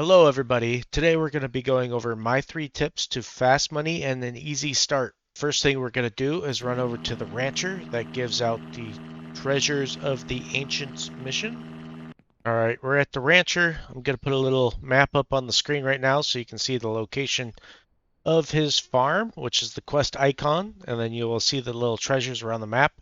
Hello everybody. Today we're going to be going over my 3 tips to fast money and an easy start. First thing we're going to do is run over to the rancher that gives out the Treasures of the Ancients mission. Alright, we're at the rancher. I'm going to put a little map up on the screen right now so you can see the location of his farm, which is the quest icon, and then you will see the little treasures around the map.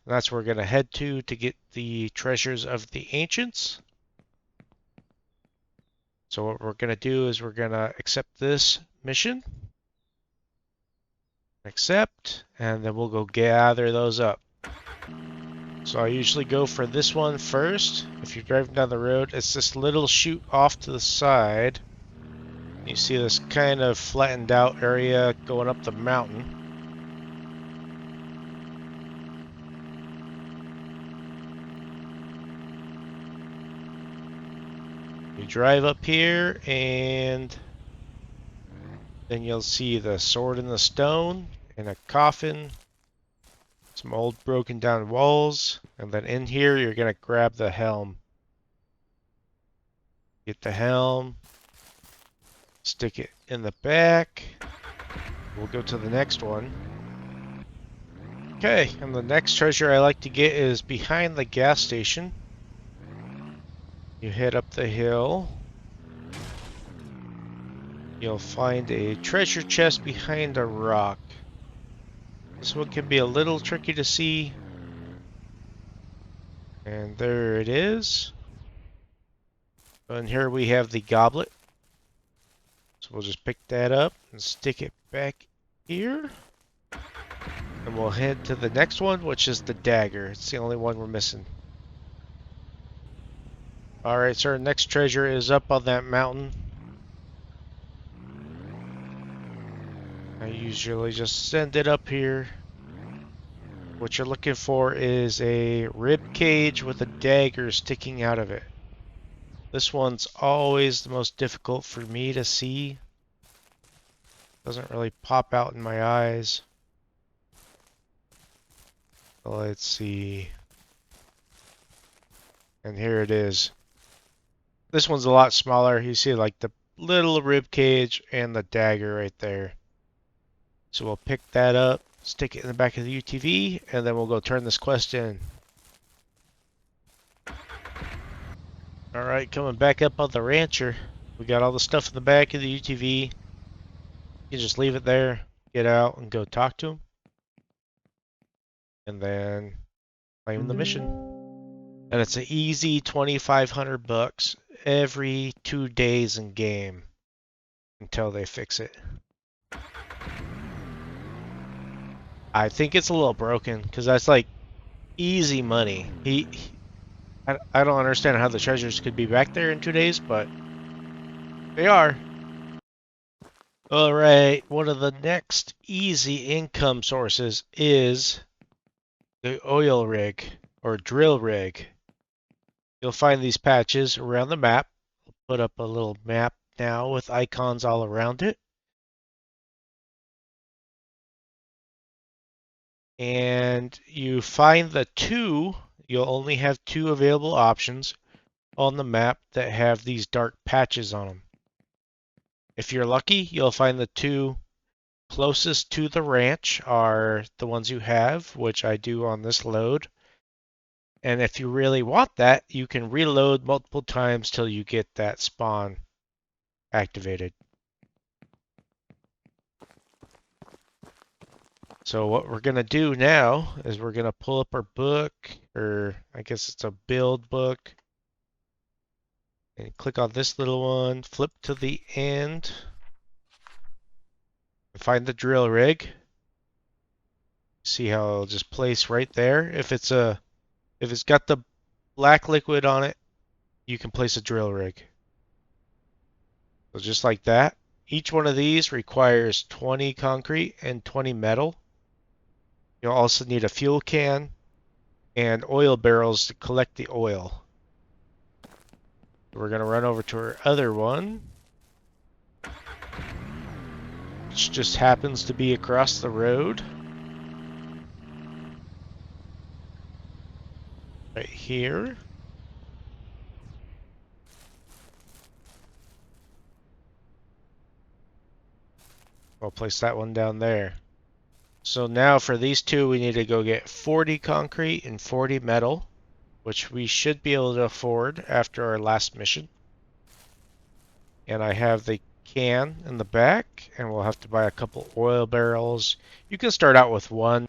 And that's where we're going to head to get the Treasures of the Ancients. So what we're going to do is we're going to accept this mission. Accept, and then we'll go gather those up. So I usually go for this one first. If you're driving down the road, it's this little chute off to the side. You see this kind of flattened out area going up the mountain. You drive up here and then you'll see the sword in the stone and a coffin, some old broken down walls, and then in here you're going to grab the helm. Get the helm, stick it in the back. We'll go to the next one. Okay, and the next treasure I like to get is behind the gas station. You head up the hill. You'll find a treasure chest behind a rock. This one can be a little tricky to see. And there it is. And here we have the goblet. So we'll just pick that up and stick it back here. And we'll head to the next one, which is the dagger. It's the only one we're missing. Alright, so our next treasure is up on that mountain. I usually just send it up here. What you're looking for is a rib cage with a dagger sticking out of it. This one's always the most difficult for me to see. Doesn't really pop out in my eyes. Let's see. And here it is. This one's a lot smaller. You see like the little rib cage and the dagger right there. So we'll pick that up, stick it in the back of the UTV, and then we'll go turn this quest in. Alright, coming back up on the rancher. We got all the stuff in the back of the UTV. You just leave it there, get out, and go talk to him. And then claim the mission. And it's an easy 2,500 bucks every 2 days in game until they fix it. I think it's a little broken because that's like easy money. I don't understand how the treasures could be back there in 2 days, but they are. Alright, one of the next easy income sources is the oil rig or drill rig. You'll find these patches around the map. I'll put up a little map now with icons all around it. And you find the two, you'll only have 2 available options on the map that have these dark patches on them. If you're lucky, you'll find the 2 closest to the ranch are the ones you have, which I do on this load. And if you really want that, you can reload multiple times till you get that spawn activated. So what we're going to do now is we're going to pull up our book, or I guess it's a build book, and click on this little one, flip to the end, and find the drill rig. See how it'll just place right there. If it's got the black liquid on it, you can place a drill rig. So just like that. Each one of these requires 20 concrete and 20 metal. You'll also need a fuel can and oil barrels to collect the oil. We're going to run over to our other one, which just happens to be across the road. Right here. I'll place that one down there. So now for these two, we need to go get 40 concrete and 40 metal, which we should be able to afford after our last mission. And I have the can in the back, and we'll have to buy a couple oil barrels. You can start out with one.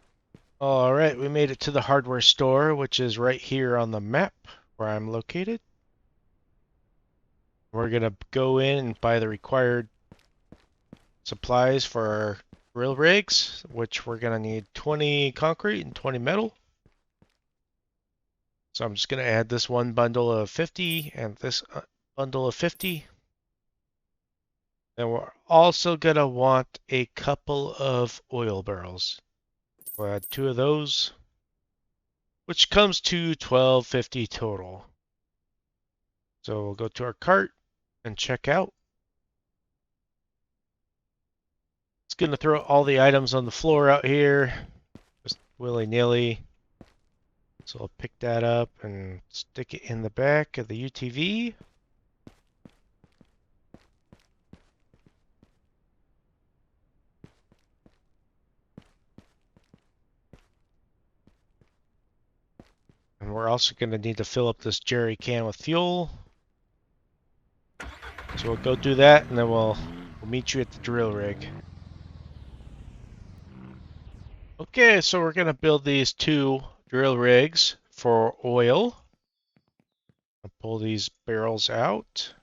All right, we made it to the hardware store, which is right here on the map where I'm located. We're gonna go in and buy the required supplies for our drill rigs, which we're gonna need 20 concrete and 20 metal. So I'm just gonna add this one bundle of 50 and this bundle of 50. And we're also gonna want a couple of oil barrels. We'll add 2 of those, which comes to 1250 total. So we'll go to our cart and check out. It's going to throw all the items on the floor out here, just willy-nilly. So I'll pick that up and stick it in the back of the UTV. And we're also going to need to fill up this jerry can with fuel. So we'll go do that, and then we'll meet you at the drill rig. Okay, so we're going to build these 2 drill rigs for oil. I'll pull these barrels out.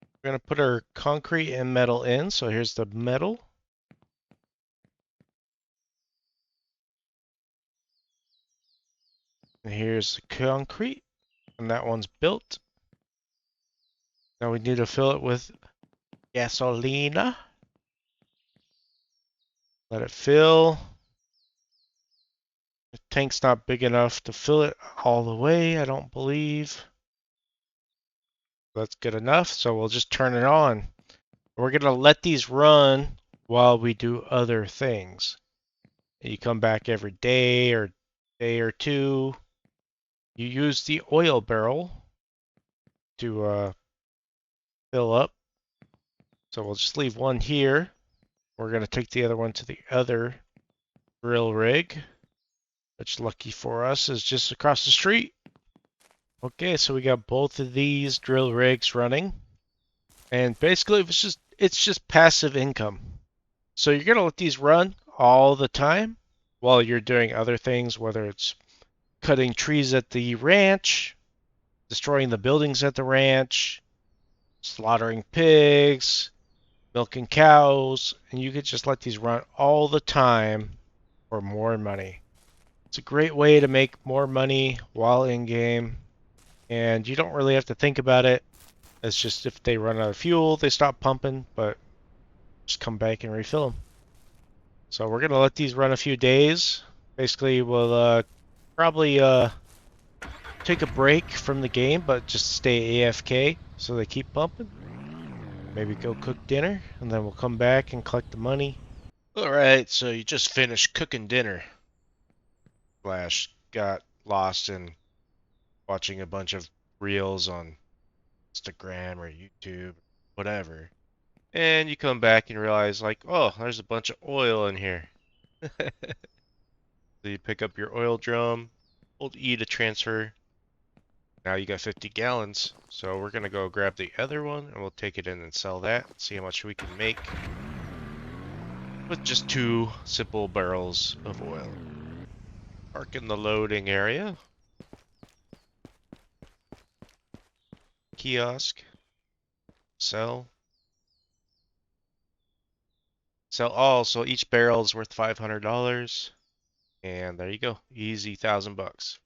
We're going to put our concrete and metal in. So here's the metal. And here's the concrete. And that one's built. Now we need to fill it with gasolina. Let it fill. The tank's not big enough to fill it all the way, I don't believe. That's good enough, so we'll just turn it on. We're going to let these run while we do other things. You come back every day or two. You use the oil barrel to fill up. So we'll just leave one here. We're going to take the other one to the other drill rig, which lucky for us is just across the street. Okay, so we got both of these drill rigs running. And basically it's just passive income. So you're going to let these run all the time while you're doing other things, whether it's cutting trees at the ranch, destroying the buildings at the ranch, slaughtering pigs, milking cows, and you could just let these run all the time for more money. It's a great way to make more money while in game, and you don't really have to think about it. It's just if they run out of fuel, they stop pumping, but just come back and refill them. So we're gonna let these run a few days. Basically, we'll probably take a break from the game, but just stay AFK so they keep pumping. Maybe go cook dinner, and then we'll come back and collect the money. Alright, so you just finished cooking dinner. Flash got lost in watching a bunch of reels on Instagram or YouTube, whatever. And you come back and realize, like, oh, there's a bunch of oil in here. So you pick up your oil drum, hold E to transfer. Now you got 50 gallons. So we're going to go grab the other one and we'll take it in and sell that. See how much we can make with just 2 simple barrels of oil. Park in the loading area. Kiosk. Sell. Sell all. So each barrel is worth $500. And there you go. Easy $1,000.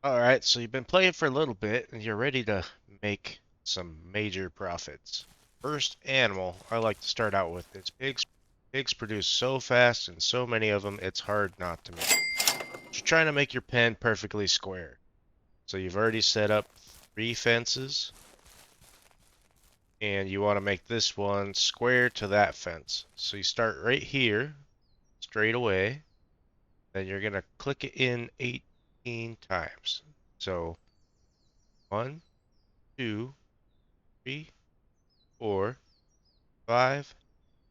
Alright, so you've been playing for a little bit and you're ready to make some major profits. First animal I like to start out with is pigs. Pigs produce so fast and so many of them, it's hard not to make. You're trying to make your pen perfectly square. So you've already set up 3 fences. And you want to make this one square to that fence. So you start right here, straight away. Then you're going to click it in 18 times. So 1, 2, 3, 4, 5,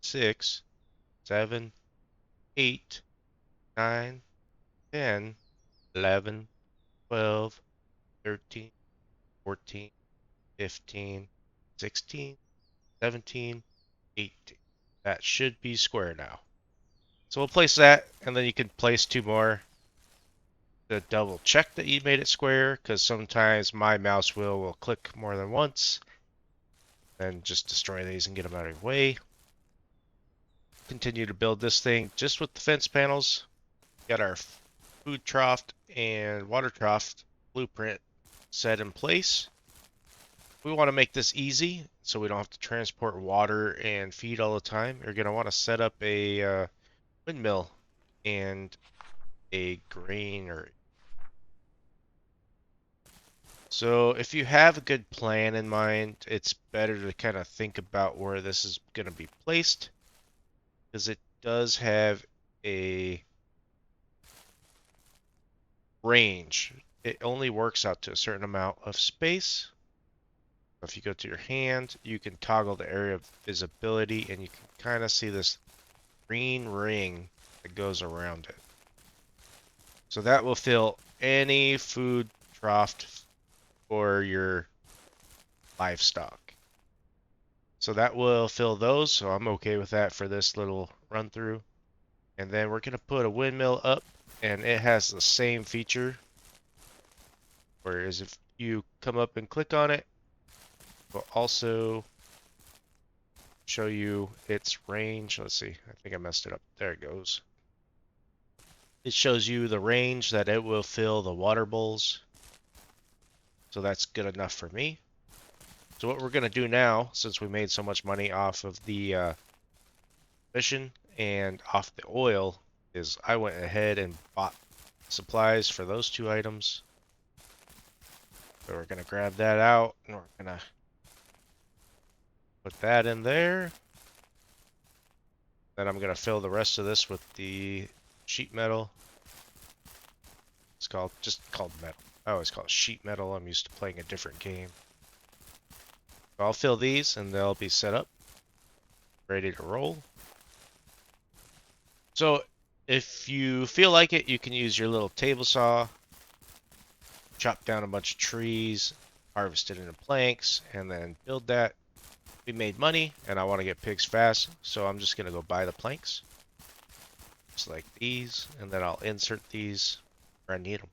6, 7, 8, 9, 10, 11, 12, 13, 14, 15, 16, 17, 18. That should be square now. So we'll place that, and then you can place 2 more to double check that you made it square, because sometimes my mouse wheel will click more than once. Then just destroy these and get them out of your way. Continue to build this thing just with the fence panels. Got our food trough and water trough blueprint set in place. We want to make this easy so we don't have to transport water and feed all the time. You're going to want to set up a windmill and a granary. So if you have a good plan in mind, it's better to kind of think about where this is going to be placed, because it does have a range. It only works out to a certain amount of space. If you go to your hand, you can toggle the area of visibility, and you can kind of see this green ring that goes around it. So that will fill any food trough for your livestock. So that will fill those, so I'm okay with that for this little run through. And then we're going to put a windmill up, and it has the same feature. Whereas if you come up and click on it, it will also show you its range. Let's see, I think I messed it up. There it goes. It shows you the range that it will fill the water bowls. So that's good enough for me. So what we're going to do now, since we made so much money off of the mission and off the oil, is I went ahead and bought supplies for those 2 items. So we're going to grab that out, and we're going to put that in there. Then I'm going to fill the rest of this with the sheet metal. It's just called metal. I always call it sheet metal. I'm used to playing a different game. So I'll fill these, and they'll be set up, ready to roll. So if you feel like it, you can use your little table saw, chop down a bunch of trees, harvest it into planks, and then build that. We made money, and I want to get pigs fast, so I'm just going to go buy the planks. Just like these, and then I'll insert these where I need them.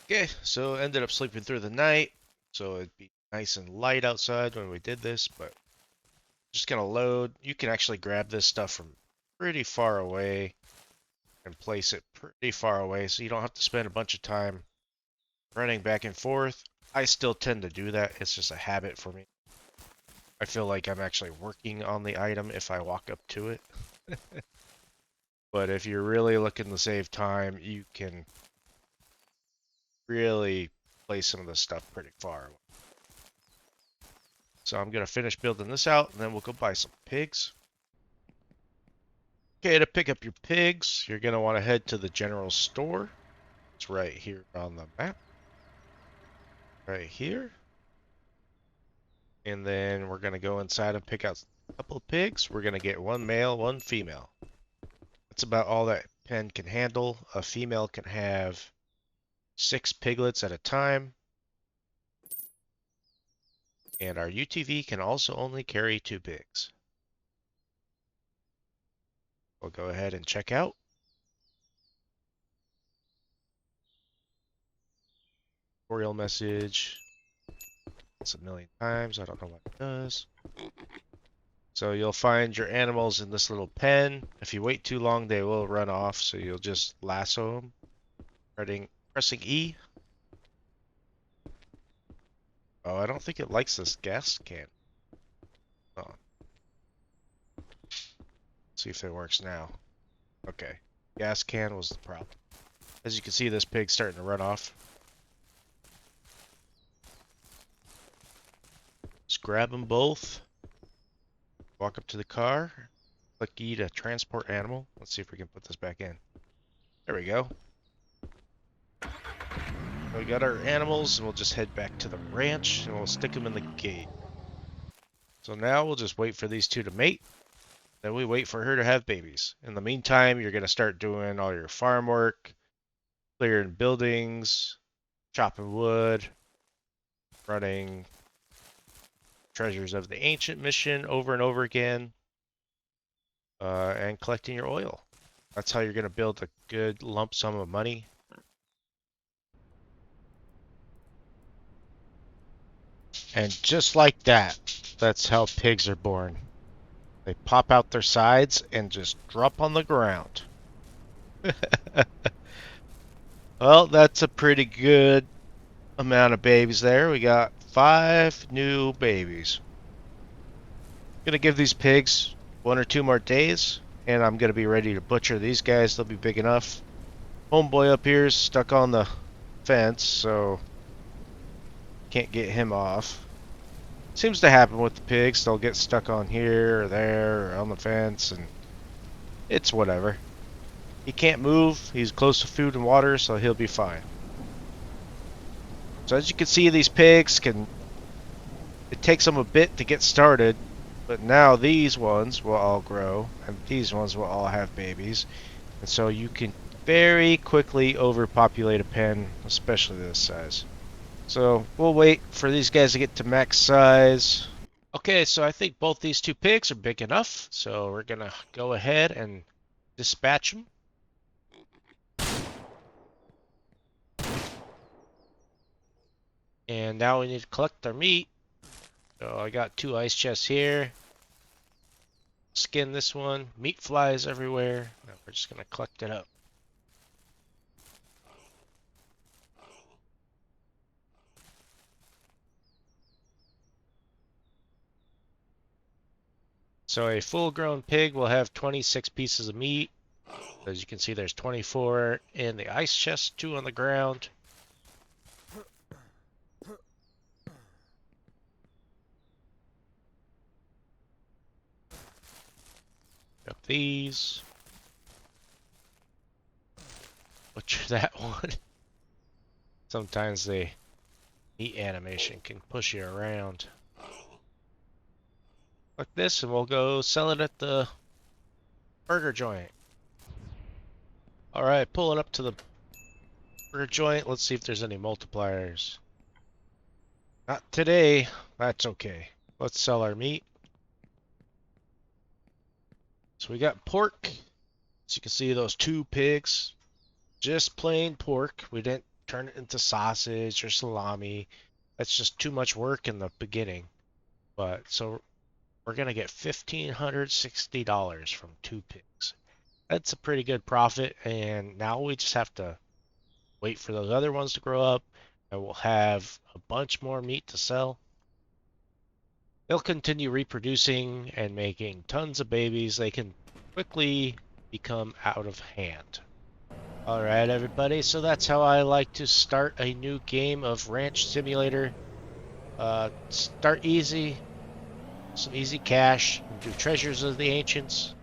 Okay, so ended up sleeping through the night, so it'd be nice and light outside when we did this, but just gonna load. You can actually grab this stuff from pretty far away and place it pretty far away, so you don't have to spend a bunch of time running back and forth. I still tend to do that. It's just a habit for me. I feel like I'm actually working on the item if I walk up to it. But if you're really looking to save time, you can really place some of this stuff pretty far away. So I'm going to finish building this out, and then we'll go buy some pigs. Okay, to pick up your pigs, you're going to want to head to the general store. It's right here on the map. Right here. And then we're going to go inside and pick out a couple of pigs. We're going to get 1 male, 1 female. That's about all that pen can handle. A female can have 6 piglets at a time. And our UTV can also only carry 2 pigs. We'll go ahead and check out. Tutorial message. It's a million times. I don't know what it does. So you'll find your animals in this little pen. If you wait too long, they will run off. So you'll just lasso them. Pressing E. Oh, I don't think it likes this gas can. Oh. See if it works now. Okay. Gas can was the problem. As you can see, this pig's starting to run off. Just grab them both. Walk up to the car. Click E to transport animal. Let's see if we can put this back in. There we go. We got our animals, and we'll just head back to the ranch, and we'll stick them in the gate. So now we'll just wait for these two to mate. Then we wait for her to have babies. In the meantime, you're going to start doing all your farm work, clearing buildings, chopping wood, running Treasures of the Ancient mission over and over again, and collecting your oil. That's how you're going to build a good lump sum of money. And just like that, that's how pigs are born. They pop out their sides and just drop on the ground. Well, that's a pretty good amount of babies there. We got 5 new babies. Gonna give these pigs 1 or 2 more days, and I'm gonna be ready to butcher these guys. They'll be big enough. Homeboy up here is stuck on the fence, so can't get him off. Seems to happen with the pigs. They'll get stuck on here or there or on the fence, and it's whatever. He can't move. He's close to food and water, so he'll be fine. So as you can see, these pigs it takes them a bit to get started, but now these ones will all grow, and these ones will all have babies. And so you can very quickly overpopulate a pen, especially this size. So we'll wait for these guys to get to max size. Okay, so I think both these 2 pigs are big enough, so we're gonna go ahead and dispatch them. And now we need to collect their meat. So I got 2 ice chests here. Skin this one. Meat flies everywhere. Now we're just gonna collect it up. So a full-grown pig will have 26 pieces of meat. As you can see, there's 24 in the ice chest, 2 on the ground. Got these. Butcher that one. Sometimes the meat animation can push you around. Like this, and we'll go sell it at the burger joint. Alright, pulling up to the burger joint. Let's see if there's any multipliers. Not today. That's okay. Let's sell our meat. So we got pork. As you can see, those 2 pigs. Just plain pork. We didn't turn it into sausage or salami. That's just too much work in the beginning. But so we're gonna get $1,560 from 2 pigs. That's a pretty good profit, and now we just have to wait for those other ones to grow up, and we'll have a bunch more meat to sell. They'll continue reproducing and making tons of babies. They can quickly become out of hand. Alright everybody, so that's how I like to start a new game of Ranch Simulator. Start easy, some easy cash, and do Treasures of the Ancients.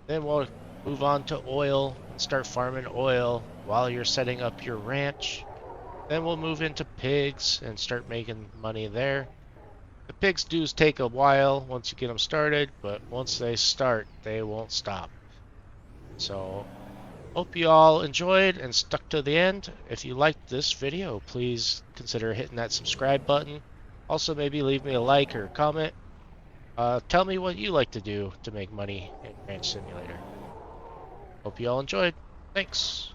Then we'll move on to oil and start farming oil while you're setting up your ranch. Then we'll move into pigs and start making money there. The pigs do take a while once you get them started, but once they start, they won't stop. So, hope you all enjoyed and stuck to the end. If you liked this video, please consider hitting that subscribe button. Also, maybe leave me a like or a comment. Tell me what you like to do to make money in Ranch Simulator. Hope you all enjoyed. Thanks.